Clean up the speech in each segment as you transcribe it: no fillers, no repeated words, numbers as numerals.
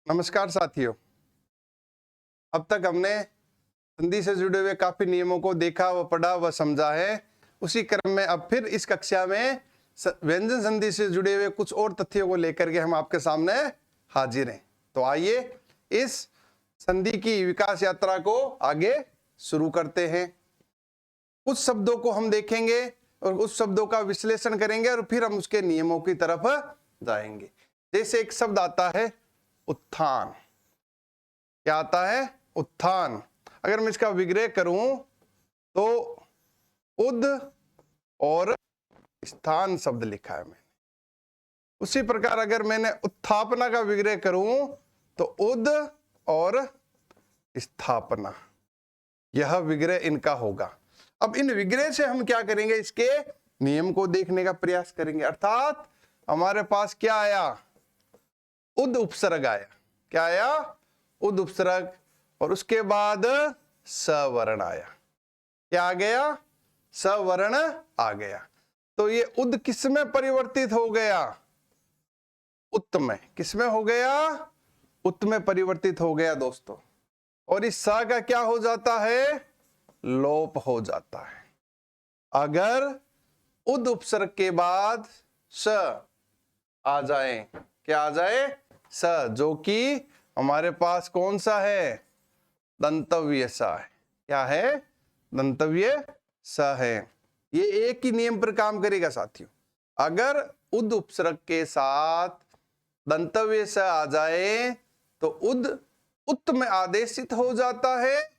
नमस्कार साथियों। अब तक हमने संधि से जुड़े हुए काफी नियमों को देखा व पढ़ा व समझा है। उसी क्रम में अब फिर इस कक्षा में व्यंजन संधि से जुड़े हुए कुछ और तथ्यों को लेकर के हम आपके सामने हाजिर हैं। तो आइए इस संधि की विकास यात्रा को आगे शुरू करते हैं। कुछ शब्दों को हम देखेंगे और उस शब्दों का विश्लेषण करेंगे और फिर हम उसके नियमों की तरफ जाएंगे। जैसे एक शब्द आता है उत्थान। क्या आता है? उत्थान। अगर मैं इसका विग्रह करूं तो उद और स्थान शब्द लिखा है मैंने। उसी प्रकार अगर मैंने उत्थापना का विग्रह करूं तो उद और स्थापना, यह विग्रह इनका होगा। अब इन विग्रह से हम क्या करेंगे? इसके नियम को देखने का प्रयास करेंगे। अर्थात हमारे पास क्या आया? उद उपसर्ग आया। क्या आया? उद उपसर्ग। और उसके बाद सवर्ण आया। क्या आ गया? सवर्ण आ गया। तो ये उद किस में परिवर्तित हो गया? उत में। किस में हो गया? उत में परिवर्तित हो गया दोस्तों। और इस स का क्या हो जाता है? लोप हो जाता है। अगर उद उपसर्ग के बाद स आ जाए, क्या आ जाए? स, जो कि हमारे पास कौन सा है? दंतव्य स है। क्या है? दंतव्य स है। ये एक ही नियम पर काम करेगा साथियों। अगर उद उपसर्ग के साथ दंतव्य स आ जाए तो उद उत में आदेशित हो जाता है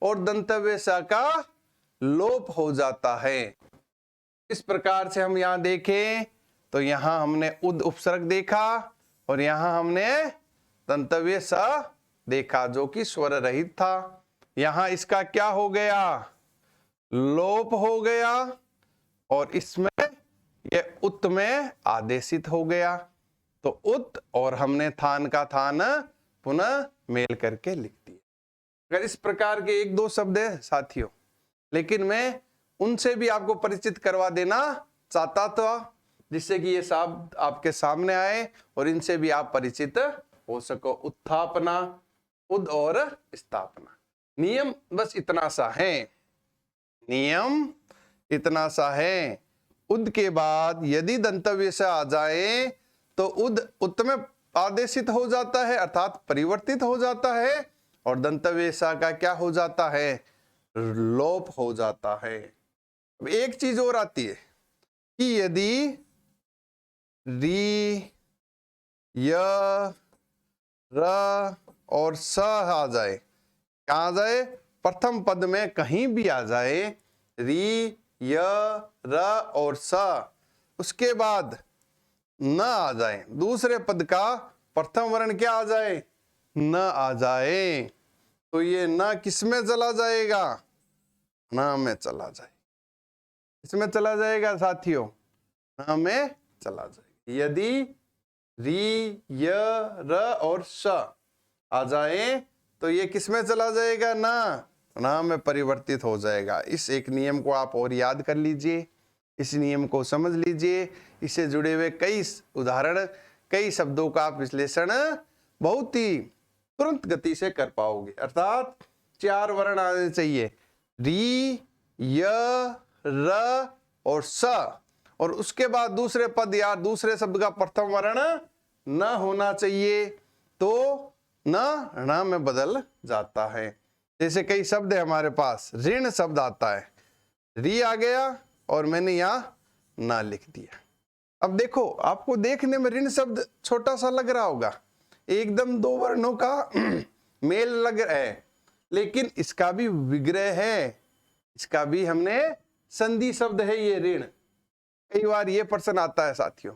और दंतव्य स का लोप हो जाता है। इस प्रकार से हम यहां देखें तो यहां हमने उद उपसर्ग देखा और यहां हमने दंतव्य स देखा जो कि स्वर रहित था। यहां इसका क्या हो गया? लोप हो गया और इसमें यह उत में आदेशित हो गया। तो उत और हमने थान का थान पुनः मेल करके लिख दिया। अगर इस प्रकार के एक दो शब्द है साथियों, लेकिन मैं उनसे भी आपको परिचित करवा देना चाहता था जिससे कि ये शब्द आपके सामने आए और इनसे भी आप परिचित हो सको। उत्थापना, उद और स्थापना। नियम बस इतना सा है। नियम इतना सा है। उद के बाद यदि दंतव्य से आ जाए तो उद उत में आदेशित हो जाता है अर्थात परिवर्तित हो जाता है और दंतव्य सा का क्या हो जाता है? लोप हो जाता है। अब एक चीज और आती है कि यदि री, य, र और स आ जाए, कहाँ आ जाए? प्रथम पद में कहीं भी आ जाए, री, य, र और स, उसके बाद न आ जाए, दूसरे पद का प्रथम वर्ण क्या आ जाए? न आ जाए, तो ये न किस में चला जाएगा? न में चला जाए। इसमें चला जाएगा साथियों, न में चला जाएगा। यदि री, य, र और स आ जाए तो ये किस में चला जाएगा? ना में परिवर्तित हो जाएगा। इस एक नियम को आप और याद कर लीजिए, इस नियम को समझ लीजिए। इससे जुड़े हुए कई उदाहरण, कई शब्दों का आप विश्लेषण बहुत ही तुरंत गति से कर पाओगे। अर्थात 4 वर्ण आने चाहिए, री, य, र और स, और उसके बाद दूसरे पद या दूसरे शब्द का प्रथम वर्ण न होना चाहिए, तो न में बदल जाता है। जैसे कई शब्द है हमारे पास, ऋण शब्द आता है, री आ गया और मैंने यहाँ न लिख दिया। अब देखो, आपको देखने में ऋण शब्द छोटा सा लग रहा होगा, एकदम 2 वर्णों का मेल लग रहा है, लेकिन इसका भी विग्रह है, इसका भी हमने संधि शब्द है ये ऋण। कई बार ये प्रश्न आता है साथियों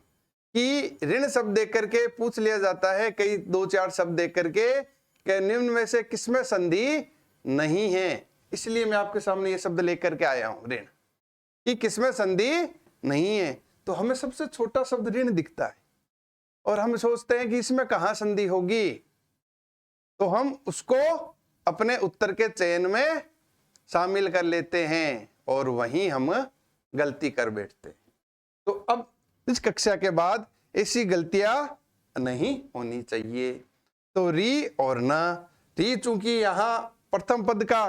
कि ऋण शब्द देख करके पूछ लिया जाता है, कई 2-4 शब्द देख करके कि निम्न में से किसमें संधि नहीं है। इसलिए मैं आपके सामने ये शब्द लेकर के आया हूं, ऋण, कि किसमें संधि नहीं है। तो हमें सबसे छोटा शब्द ऋण दिखता है और हम सोचते हैं कि इसमें कहां संधि होगी, तो हम उसको अपने उत्तर के चयन में शामिल कर लेते हैं और वहीं हम गलती कर बैठते हैं। तो अब इस कक्षा के बाद ऐसी गलतियां नहीं होनी चाहिए। तो री और न। री चूंकि यहाँ प्रथम पद का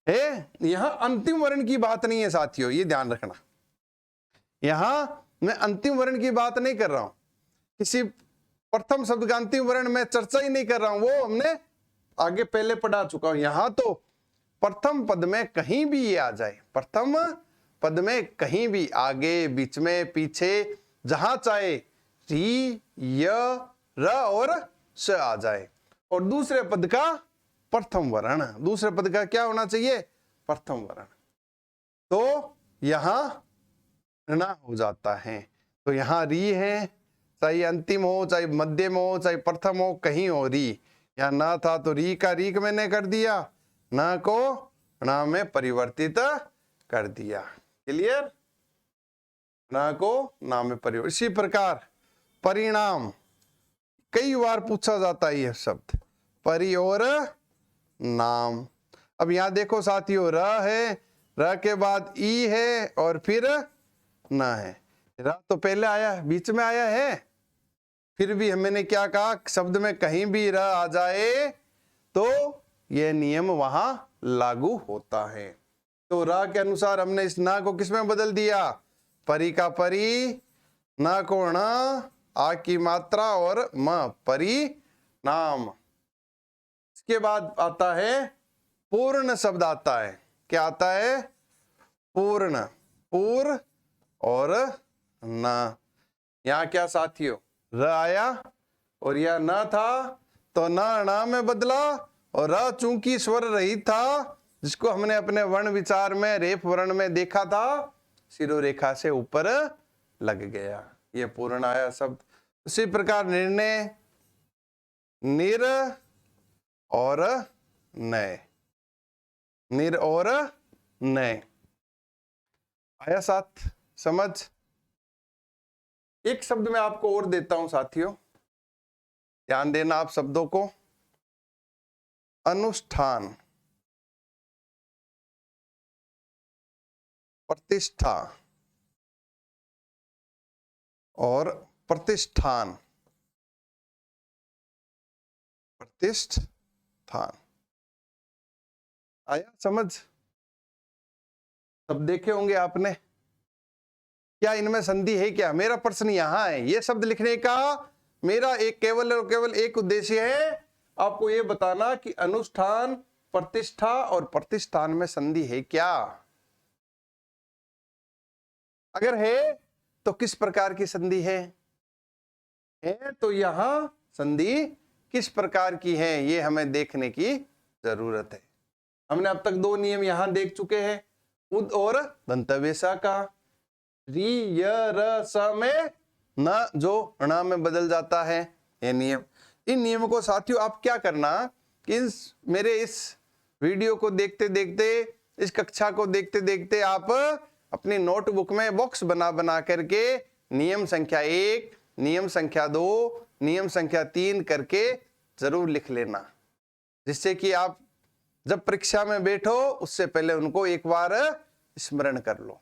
है, यहां अंतिम वर्ण की बात नहीं है साथियों, ये ध्यान रखना। यहां मैं अंतिम वर्ण की बात नहीं कर रहा हूं, किसी प्रथम शब्द का अंतिम वर्ण में चर्चा ही नहीं कर रहा हूं, वो हमने आगे पहले पढ़ा चुका हूं। यहां तो प्रथम पद में कहीं भी ये आ जाए, प्रथम पद में कहीं भी, आगे, बीच में, पीछे, जहां चाहे री, य, र और स आ जाए, और दूसरे पद का प्रथम वर्ण, दूसरे पद का क्या होना चाहिए? प्रथम वर्ण। तो यहां ना हो जाता है। तो यहां री है, चाहे अंतिम हो, चाहे मध्यम हो, चाहे प्रथम हो, कहीं हो री। यहां ना था तो री का रीक मैंने कर दिया, ना को ना में परिवर्तित कर दिया। क्लियर? ना को ना में परिवर्तित। इसी प्रकार परिणाम, कई बार पूछा जाता है यह शब्द, परि और नाम। अब यहां देखो साथियों, र है, र के बाद ई है और फिर न है। र तो पहले आया, बीच में आया है, फिर भी मैंने क्या कहा, शब्द में कहीं भी र आ जाए तो यह नियम वहां लागू होता है। तो र के अनुसार हमने इस ना को किसमें बदल दिया? परि का परि, ना को न, आ की मात्रा और म, परिणाम। इसके बाद आता है पूर्ण शब्द आता है। क्या आता है? पूर्ण, पूर और न। यहां क्या साथियों, र आया और यह न था तो न में बदला, और र चूंकि स्वर रहित था, जिसको हमने अपने वर्ण विचार में रेफ वर्ण में देखा था, शिरोरेखा से ऊपर लग गया, ये पूर्ण आया शब्द। उसी प्रकार निर्णय, निर और नय, निर और नय आया साथ समझ। एक शब्द मैं आपको और देता हूं साथियों, ध्यान देना आप शब्दों को। अनुष्ठान, प्रतिष्ठा और प्रतिष्ठान, प्रतिष्ठान आया समझ? सब देखे होंगे आपने, क्या इनमें संधि है क्या? मेरा प्रश्न यहां है, ये शब्द लिखने का मेरा एक केवल और केवल एक उद्देश्य है, आपको ये बताना कि अनुष्ठान, प्रतिष्ठा और प्रतिष्ठान में संधि है क्या। अगर है तो किस प्रकार की संधि है तो यहां संधि किस प्रकार की है, ये हमें देखने की जरूरत है। हमने अब तक दो नियम यहां देख चुके हैं, उद और दंतवेशा का। री, य, र, स में न जो ण में बदल जाता है, ये नियम। इन नियमों को साथियों आप क्या करना कि मेरे इस वीडियो को देखते देखते, इस कक्षा को देखते देखते आप अपनी नोटबुक में बॉक्स बना बना करके नियम संख्या 1, नियम संख्या 2, नियम संख्या 3 करके जरूर लिख लेना, जिससे कि आप जब परीक्षा में बैठो उससे पहले उनको एक बार स्मरण कर लो।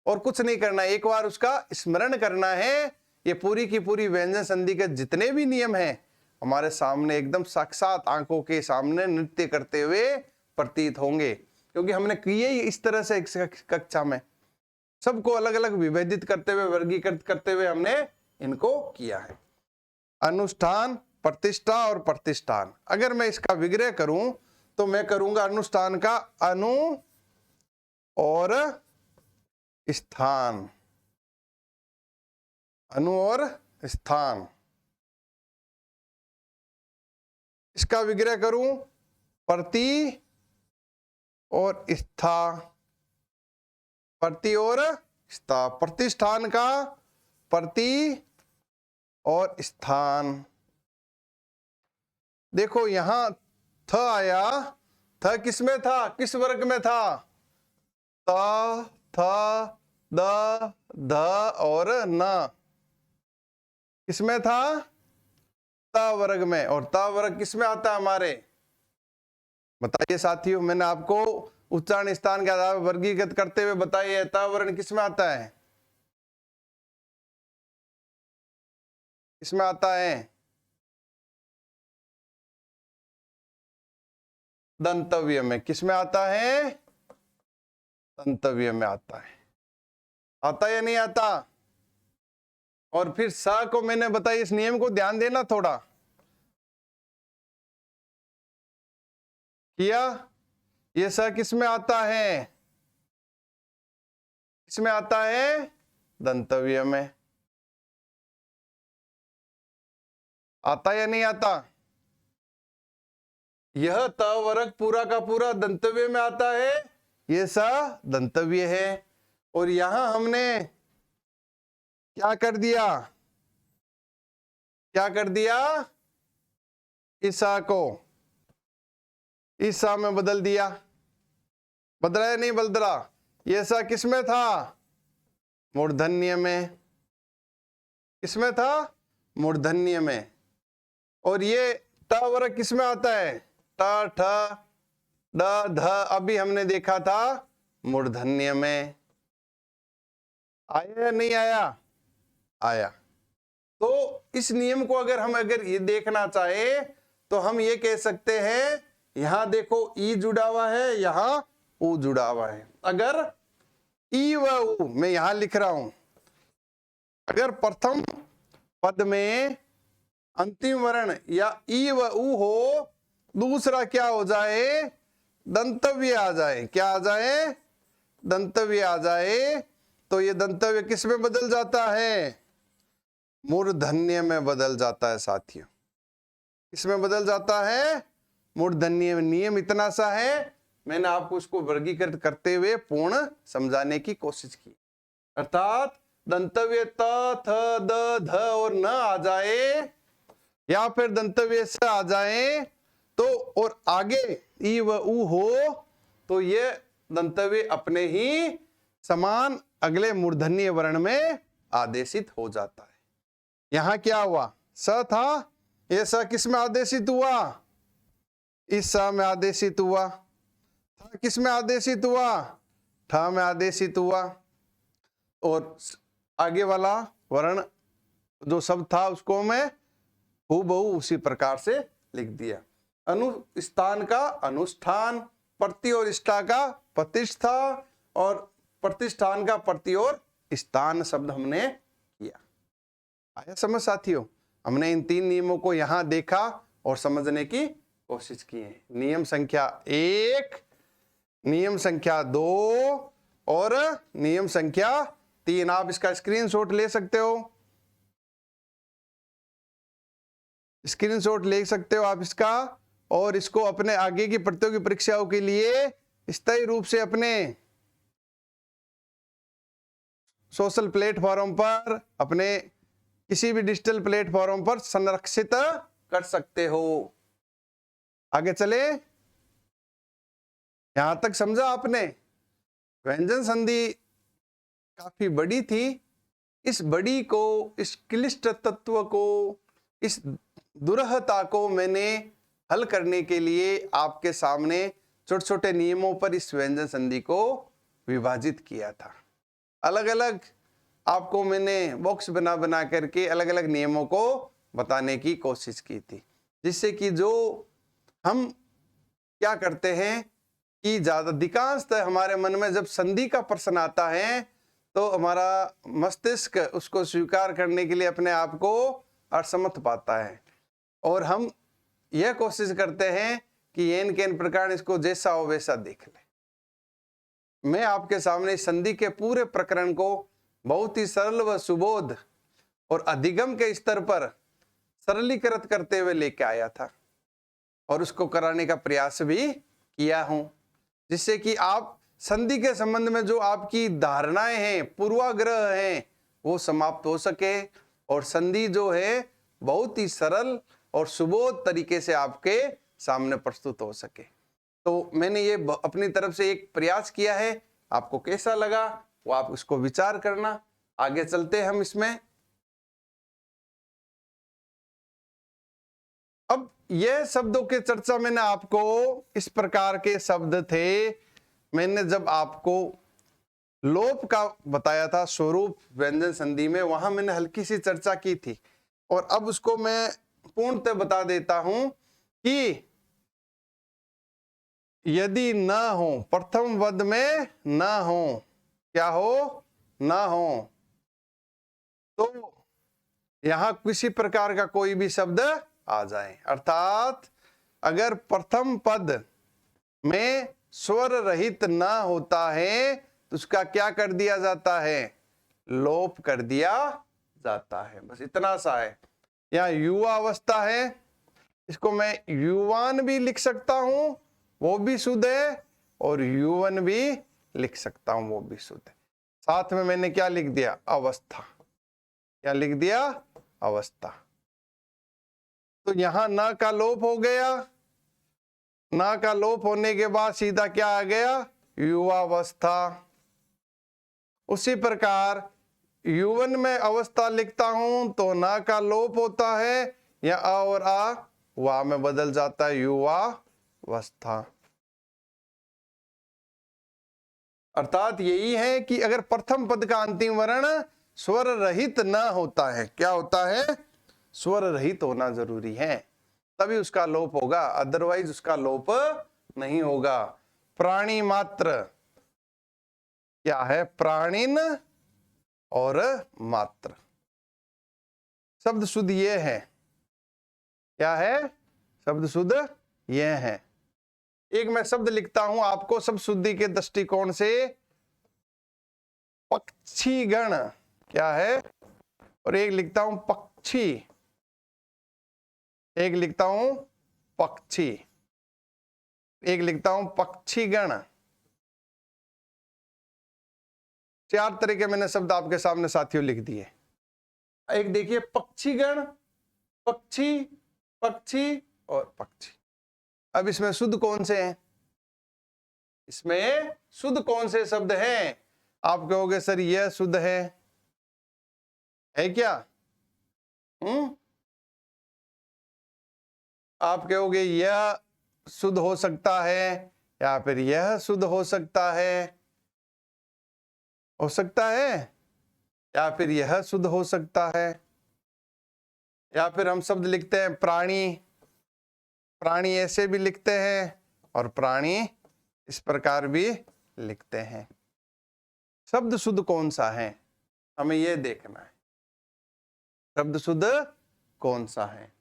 और कुछ नहीं करना, एक बार उसका स्मरण करना है। ये पूरी की पूरी व्यंजन संधि के जितने भी नियम हैं हमारे सामने एकदम साक्षात आंखों के सामने नृत्य करते हुए प्रतीत होंगे, क्योंकि हमने किए ही इस तरह से कक्षा में सबको अलग अलग विभेदित करते हुए, वर्गीकृत करते हुए हमने इनको किया है। अनुष्ठान, प्रतिष्ठा और प्रतिष्ठान। अगर मैं इसका विग्रह करूं तो मैं करूंगा अनुष्ठान का अनु और स्थान, अनु और स्थान। इसका विग्रह करूं प्रति और स्था, प्रति और स्था। प्रतिष्ठान का प्रति और स्थान। देखो यहां थ आया, थ किस में था, किस वर्ग में था? त, थ, द, ध और न किसमें था? त वर्ग में। और त वर्ग किसमें आता है हमारे? बताइए साथियों, मैंने आपको उच्चारण स्थान के आधार पर वर्गीकृत करते हुए बताइए, त वर्ण किसमें आता है? किसमें आता है? दंतव्य में। किस में आता है? दंतव्य में आता है। आता या नहीं आता? और फिर स को मैंने बताया, इस नियम को ध्यान देना थोड़ा। किया? ये स किस में आता है? किस में आता है? दंतव्य में। आता या नहीं आता? यह त वर्ग पूरा का पूरा दंतव्य में आता है, ये स दंतव्य है। और यहां हमने क्या कर दिया? क्या कर दिया? इस सा को इस सा में बदल दिया। बदला या नहीं बदला? ये सा किस में था? मूर्धन्य में। किस में था? मूर्धन्य में। और ये त वर्ग किस में आता है? ट ठ ड ध, अभी हमने देखा था मूर्धन्य में। आया या नहीं आया? आया। तो इस नियम को अगर ये देखना चाहे तो हम ये कह सकते हैं, यहां देखो ई जुड़ा हुआ है, यहां उ जुड़ा हुआ है। अगर ई व उ, मैं यहां लिख रहा हूं, अगर प्रथम पद में अंतिम वर्ण या ई व उ हो, दूसरा क्या हो जाए? दंतव्य आ जाए। क्या आ जाए? दंतव्य आ जाए। तो ये दंतव्य किस में बदल जाता है? मूर्धन्य में बदल जाता है साथियों। किसमें बदल जाता है? मूर्धन्य में। नियम इतना सा है, मैंने आपको उसको वर्गीकृत करते हुए पूर्ण समझाने की कोशिश की। अर्थात दंतव्य त थ द ध और न आ जाए, या फिर दंतव्य स आ जाए तो, और आगे ई व उ हो, तो ये दंतव्य अपने ही समान अगले मूर्धन्य वर्ण में आदेशित हो जाता है। यहां क्या हुआ? स था, ये स किस में आदेशित हुआ? इस स में आदेशित हुआ। था किस में आदेशित हुआ? ठ में आदेशित हुआ। और आगे वाला वर्ण जो शब्द था उसको मैं हूबहू उसी प्रकार से लिख दिया। अनुस्थान का अनुष्ठान, प्रति और इष्टा का प्रतिष्ठा, और प्रतिष्ठान का प्रति और स्थान शब्द हमने किया। आया समझ साथियों? हमने इन तीन नियमों को यहां देखा और समझने की कोशिश की है। नियम संख्या 1, नियम संख्या 2 और नियम संख्या 3। आप इसका स्क्रीनशॉट ले सकते हो, स्क्रीनशॉट ले सकते हो आप इसका, और इसको अपने आगे की प्रतियोगी परीक्षाओं के लिए स्थायी रूप से अपने सोशल प्लेटफॉर्म पर, अपने किसी भी डिजिटल प्लेटफॉर्म पर संरक्षित कर सकते हो। आगे चले। यहां तक समझा आपने? व्यंजन संधि काफी बड़ी थी। इस बड़ी को, इस क्लिष्ट तत्व को, इस दुरहता को मैंने हल करने के लिए आपके सामने छोटे छोटे नियमों पर इस व्यंजन संधि को विभाजित किया था। अलग अलग आपको मैंने बॉक्स बना बना करके अलग अलग नियमों को बताने की कोशिश की थी, जिससे कि जो हम क्या करते हैं कि अधिकांशतः हमारे मन में जब संधि का प्रश्न आता है तो हमारा मस्तिष्क उसको स्वीकार करने के लिए अपने आप को असमर्थ पाता है, और हम यह कोशिश करते हैं कि एन के एन प्रकार इसको जैसा हो वैसा देख ले। मैं आपके सामने संधि के पूरे प्रकरण को बहुत ही सरल व सुबोध और अधिगम के स्तर पर सरलीकृत करते हुए लेके आया था, और उसको कराने का प्रयास भी किया हूं, जिससे कि आप संधि के संबंध में जो आपकी धारणाएं हैं, पूर्वाग्रह हैं, वो समाप्त हो सके, और संधि जो है बहुत ही सरल और सुबोध तरीके से आपके सामने प्रस्तुत हो सके। तो मैंने ये अपनी तरफ से एक प्रयास किया है। आपको कैसा लगा वो आप उसको विचार करना। आगे चलते हम इसमें। अब यह शब्दों के चर्चा मैंने आपको, इस प्रकार के शब्द थे, मैंने जब आपको लोप का बताया था स्वरूप व्यंजन संधि में, वहां मैंने हल्की सी चर्चा की थी, और अब उसको मैं पूर्णतः बता देता हूं कि यदि न हो, प्रथम पद में न हो, क्या हो, न हो, तो यहां किसी प्रकार का कोई भी शब्द आ जाए, अर्थात अगर प्रथम पद में स्वर रहित न होता है तो उसका क्या कर दिया जाता है, लोप कर दिया जाता है। बस इतना सा है। यहाँ युवा अवस्था है, इसको मैं युवान भी लिख सकता हूं, वो भी शुद्ध है, और युवन भी लिख सकता हूं, वो भी शुद्ध है। साथ में मैंने क्या लिख दिया, अवस्था। क्या लिख दिया, अवस्था। तो यहां न का लोप हो गया, न का लोप होने के बाद सीधा क्या आ गया, युवावस्था। उसी प्रकार युवन में अवस्था लिखता हूं तो न का लोप होता है, या अ और आ वा में बदल जाता है, युवावस्था। अर्थात यही है कि अगर प्रथम पद का अंतिम वर्ण स्वर रहित न होता है, क्या होता है, स्वर रहित होना जरूरी है, तभी उसका लोप होगा, अदरवाइज उसका लोप नहीं होगा। प्राणी मात्र, क्या है, प्राणिन और मात्र। शब्द शुद्ध ये है, क्या है, शब्द शुद्ध ये है। एक मैं शब्द लिखता हूं आपको शब्द शुद्धि के दृष्टिकोण से, पक्षीगण, क्या है, और एक लिखता हूं पक्षी, एक लिखता हूं पक्षी, एक लिखता हूं पक्षीगण। 4 तरह के मैंने शब्द आपके सामने साथियों लिख दिए। एक देखिए, पक्षीगण, पक्षी, पक्षी और पक्षी। अब इसमें शुद्ध कौन से हैं, इसमें शुद्ध कौन से शब्द हैं? आप कहोगे सर यह शुद्ध है क्या? आप कहोगे यह शुद्ध हो सकता है, या फिर यह शुद्ध हो सकता है, या फिर यह शुद्ध हो सकता है, या फिर हम शब्द लिखते हैं प्राणी, प्राणी ऐसे भी लिखते हैं और प्राणी इस प्रकार भी लिखते हैं। शब्द शुद्ध कौन सा है, हमें यह देखना है, शब्द शुद्ध कौन सा है।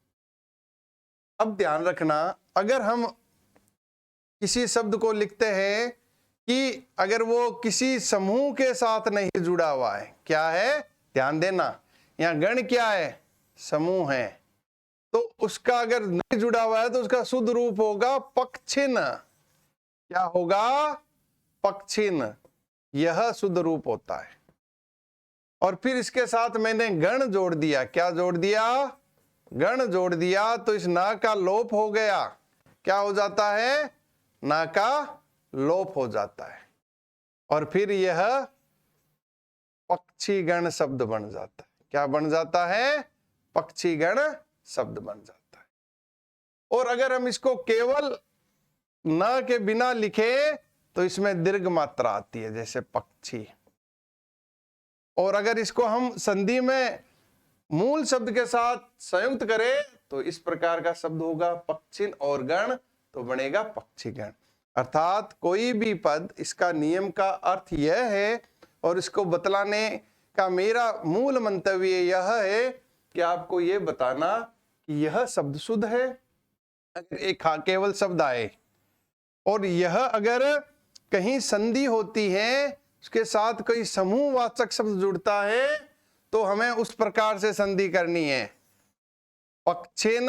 अब ध्यान रखना, अगर हम किसी शब्द को लिखते हैं कि अगर वो किसी समूह के साथ नहीं जुड़ा हुआ है, क्या है, ध्यान देना, यहाँ गण क्या है, समूह है, तो उसका अगर नहीं जुड़ा हुआ है तो उसका शुद्ध रूप होगा पक्षिन। क्या होगा, पक्षिन, यह शुद्ध रूप होता है। और फिर इसके साथ मैंने गण जोड़ दिया, क्या जोड़ दिया, गण जोड़ दिया, तो इस ना का लोप हो गया, क्या हो जाता है, ना का लोप हो जाता है, और फिर यह पक्षीगण शब्द बन जाता है। क्या बन जाता है, पक्षीगण शब्द बन जाता है। और अगर हम इसको केवल न के बिना लिखे तो इसमें दीर्घ मात्रा आती है, जैसे पक्षी। और अगर इसको हम संधि में मूल शब्द के साथ संयुक्त करें तो इस प्रकार का शब्द होगा, पक्षिन और गण, तो बनेगा पक्षीगण। अर्थात कोई भी पद, इसका नियम का अर्थ यह है, और इसको बतलाने का मेरा मूल मंतव्य यह है कि आपको यह बताना कि यह शब्द शुद्ध है अगर एक केवल शब्द आए, और यह अगर कहीं संधि होती है, उसके साथ कोई समूहवाचक शब्द जुड़ता है, तो हमें उस प्रकार से संधि करनी है, पक्षेन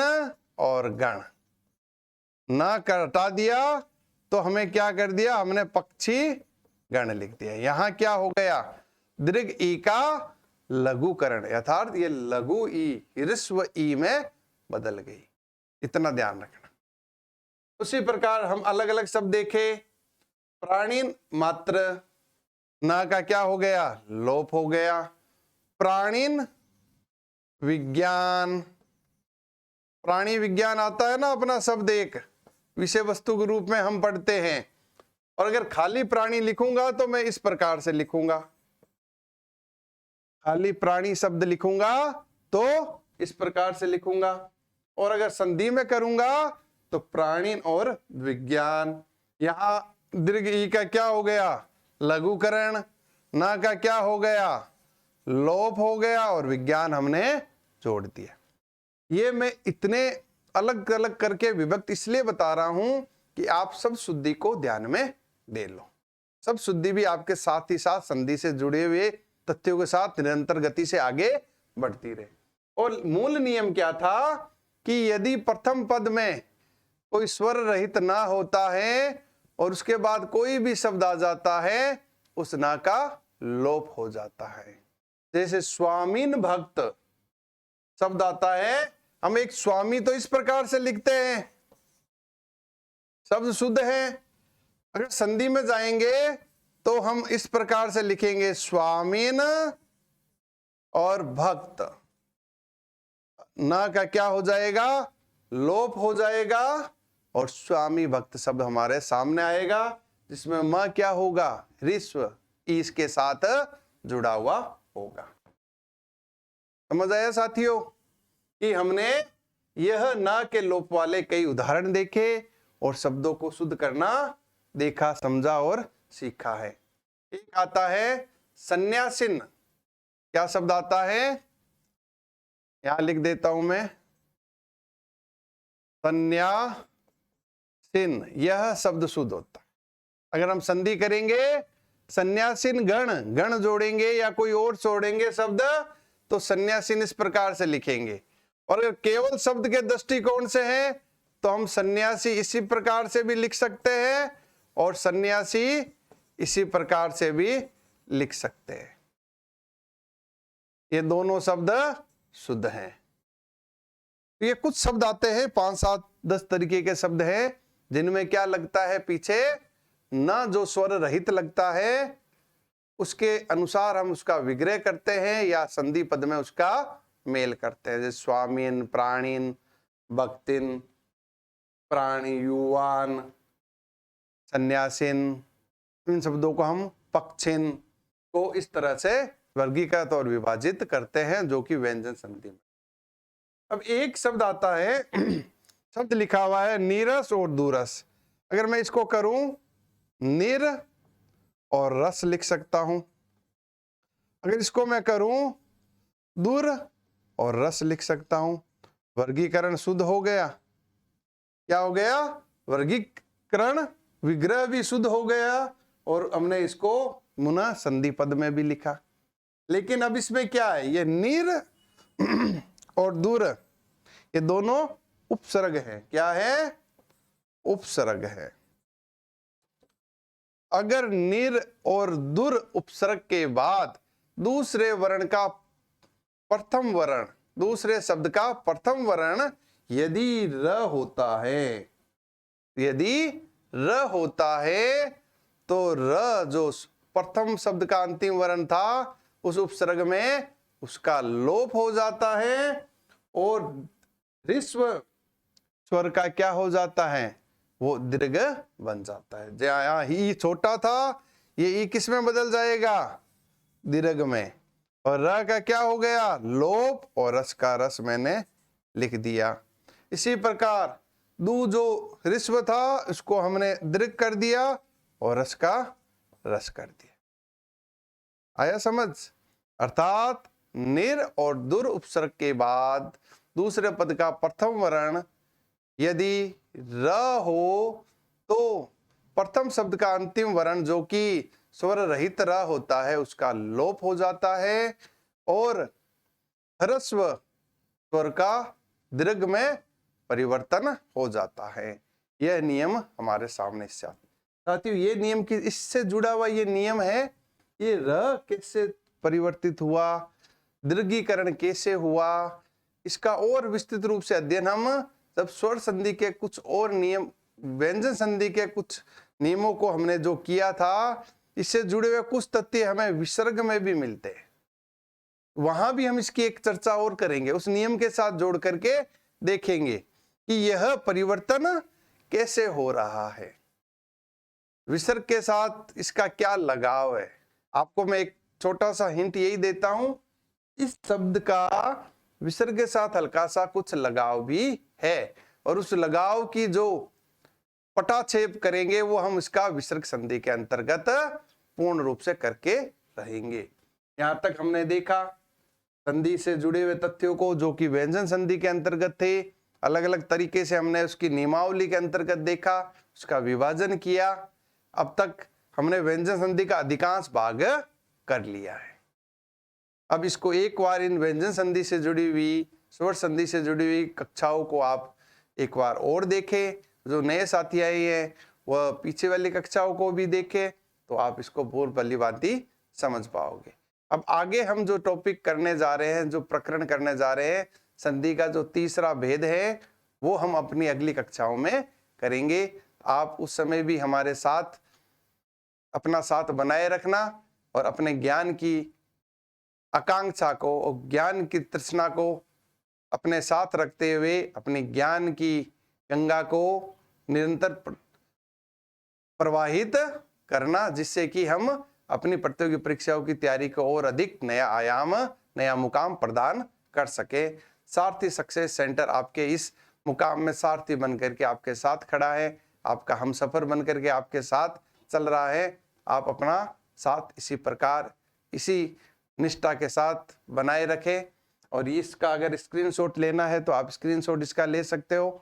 और गण। ना कर हटा दिया तो हमें क्या कर दिया, हमने पक्षी गण लिख दिया। यहां क्या हो गया, दीर्घ ई का लघुकरण, अर्थात ये लघु ई ह्रस्व ई में बदल गई, इतना ध्यान रखना। उसी प्रकार हम अलग अलग शब्द देखे, प्राणीन मात्र, ना का क्या हो गया, लोप हो गया। प्राणीन विज्ञान, प्राणी विज्ञान आता है ना अपना शब्द, एक विषय वस्तु के रूप में हम पढ़ते हैं, और अगर खाली प्राणी लिखूंगा तो मैं इस प्रकार से लिखूंगा, खाली प्राणी शब्द लिखूंगा तो इस प्रकार से लिखूंगा, और अगर संधि में करूंगा तो प्राणीन और विज्ञान, यहां दीर्घ ई का क्या हो गया, लघुकरण, ना का क्या हो गया, लोप हो गया, और विज्ञान हमने जोड़ दिया। ये मैं इतने अलग अलग करके विभक्त इसलिए बता रहा हूं कि आप सब शुद्धि को ध्यान में दे लो। सब शुद्धि भी आपके साथ ही साथ संधि से जुड़े हुए तथ्यों के साथ निरंतर गति से आगे बढ़ती रहे। और मूल नियम क्या था कि यदि प्रथम पद में कोई स्वर रहित ना होता है और उसके बाद कोई भी शब्द आ जाता है, उस ना का लोप हो जाता है। जैसे स्वामीन भक्त शब्द आता है, हम एक स्वामी तो इस प्रकार से लिखते हैं, शब्द शुद्ध है। अगर संधि में जाएंगे तो हम इस प्रकार से लिखेंगे, स्वामीन और भक्त, ना का क्या हो जाएगा, लोप हो जाएगा, और स्वामी भक्त शब्द हमारे सामने आएगा, जिसमें म क्या होगा, ऋस्व इसके साथ जुड़ा हुआ होगा। समझ आया साथियों कि हमने यह ना के लोप वाले कई उदाहरण देखे और शब्दों को शुद्ध करना देखा, समझा और सीखा है। एक आता है सन्यासिन, क्या शब्द आता है, यहां लिख देता हूं मैं, सन्यासिन, यह शब्द शुद्ध होता है। अगर हम संधि करेंगे, सन्यासिन गण, गण जोड़ेंगे या कोई और जोड़ेंगे शब्द, तो सन्यासिन इस प्रकार से लिखेंगे। और अगर केवल शब्द के दृष्टिकोण से है तो हम सन्यासी इसी प्रकार से भी लिख सकते हैं और सन्यासी इसी प्रकार से भी लिख सकते हैं। ये दोनों शब्द शुद्ध हैं। ये कुछ शब्द आते हैं, 5, 7, 10 तरीके के शब्द हैं, जिनमें क्या लगता है पीछे, ना जो स्वर रहित लगता है उसके अनुसार हम उसका विग्रह करते हैं या संधि पद में उसका मेल करते हैं। जैसे स्वामीन, प्राणीन, भक्तिन, प्राणी, युवान, सन्यासिन, इन शब्दों को हम पक्षिन को इस तरह से वर्गीकृत और विभाजित करते हैं, जो कि व्यंजन संधि में। अब एक शब्द आता है, शब्द लिखा हुआ है नीरस और दूरस। अगर मैं इसको करूं, निर और रस लिख सकता हूं। अगर इसको मैं करूं, दूर और रस लिख सकता हूं। वर्गीकरण शुद्ध हो गया। क्या हो गया, वर्गीकरण, विग्रह भी शुद्ध हो गया, और हमने इसको मुना संधि पद में भी लिखा। लेकिन अब इसमें क्या है, ये नीर और दूर, ये दोनों उपसर्ग है। क्या है, उपसर्ग है। अगर निर और दुर उपसर्ग के बाद दूसरे वर्ण का प्रथम वर्ण, दूसरे शब्द का प्रथम वर्ण यदि र होता है, यदि र होता है, तो र जो प्रथम शब्द का अंतिम वर्ण था उस उपसर्ग में उसका लोप हो जाता है, और ऋस्व स्वर का क्या हो जाता है, वो दीर्घ बन जाता है। जहाँ ही छोटा था, ये ई किस में बदल जाएगा, दीर्घ में, और र का क्या हो गया, लोप, और रस का रस मैंने लिख दिया। इसी प्रकार दू जो ऋस्व था उसको हमने दीर्घ कर दिया और रस का रस कर दिया। आया समझ। अर्थात निर और दुर उपसर्ग के बाद दूसरे पद का प्रथम वर्ण यदि र हो तो प्रथम शब्द का अंतिम वर्ण जो कि स्वर रहित र होता है उसका लोप हो जाता है, और ह्रस्व स्वर का दीर्घ में परिवर्तन हो जाता है। यह नियम हमारे सामने से आता है। साथियों, ये नियम की इससे जुड़ा हुआ ये नियम है, ये र कैसे परिवर्तित हुआ, दीर्घीकरण कैसे हुआ, इसका और विस्तृत रूप से अध्ययन हम जब स्वर संधि के कुछ और नियम, व्यंजन संधि के कुछ नियमों को हमने जो किया था, इससे जुड़े हुए कुछ तथ्य हमें विसर्ग में भी मिलते हैं, वहां भी हम इसकी एक चर्चा और करेंगे, उस नियम के साथ जोड़ करके देखेंगे कि यह परिवर्तन कैसे हो रहा है, विसर्ग के साथ इसका क्या लगाव है। आपको मैं एक छोटा सा हिंट यही देता हूं, इस शब्द का विसर्ग के साथ हल्का सा कुछ लगाव भी है, और उस लगाव की जो पटाक्षेप करेंगे वो हम इसका विसर्ग संधि के अंतर्गत पूर्ण रूप से करके रहेंगे। यहां तक हमने देखा संधि से जुड़े हुए तथ्यों को जो कि व्यंजन संधि के अंतर्गत थे। अलग अलग तरीके से हमने उसकी नियमावली के अंतर्गत देखा, उसका विभाजन किया। अब तक हमने व्यंजन संधि का अधिकांश भाग कर लिया है। अब इसको एक बार इन व्यंजन संधि से जुड़ी हुई, स्वर संधि से जुड़ी हुई कक्षाओं को आप एक बार और देखें। जो नए साथी आए हैं वह पीछे वाली कक्षाओं को भी देखें, तो आप इसको बहुत भली भांति समझ पाओगे। अब आगे हम जो टॉपिक करने जा रहे हैं, जो प्रकरण करने जा रहे हैं, संधि का जो तीसरा भेद है, वो हम अपनी अगली कक्षाओं में करेंगे। आप उस समय भी हमारे साथ अपना साथ बनाए रखना और अपने ज्ञान की आकांक्षा को और ज्ञान की तृष्णा को अपने साथ रखते हुए अपनी ज्ञान की गंगा को निरंतर प्रवाहित करना, जिससे कि हम अपनी प्रतियोगी परीक्षाओं की तैयारी को और अधिक नया आयाम, नया मुकाम प्रदान कर सके। सारथी सक्सेस सेंटर आपके इस मुकाम में सारथी बन करके आपके साथ खड़ा है, आपका हमसफर बन करके आपके साथ चल रहा है। आप अपना साथ इसी प्रकार, इसी निष्ठा के साथ बनाए रखें। और इसका अगर स्क्रीनशॉट लेना है तो आप स्क्रीनशॉट इसका ले सकते हो।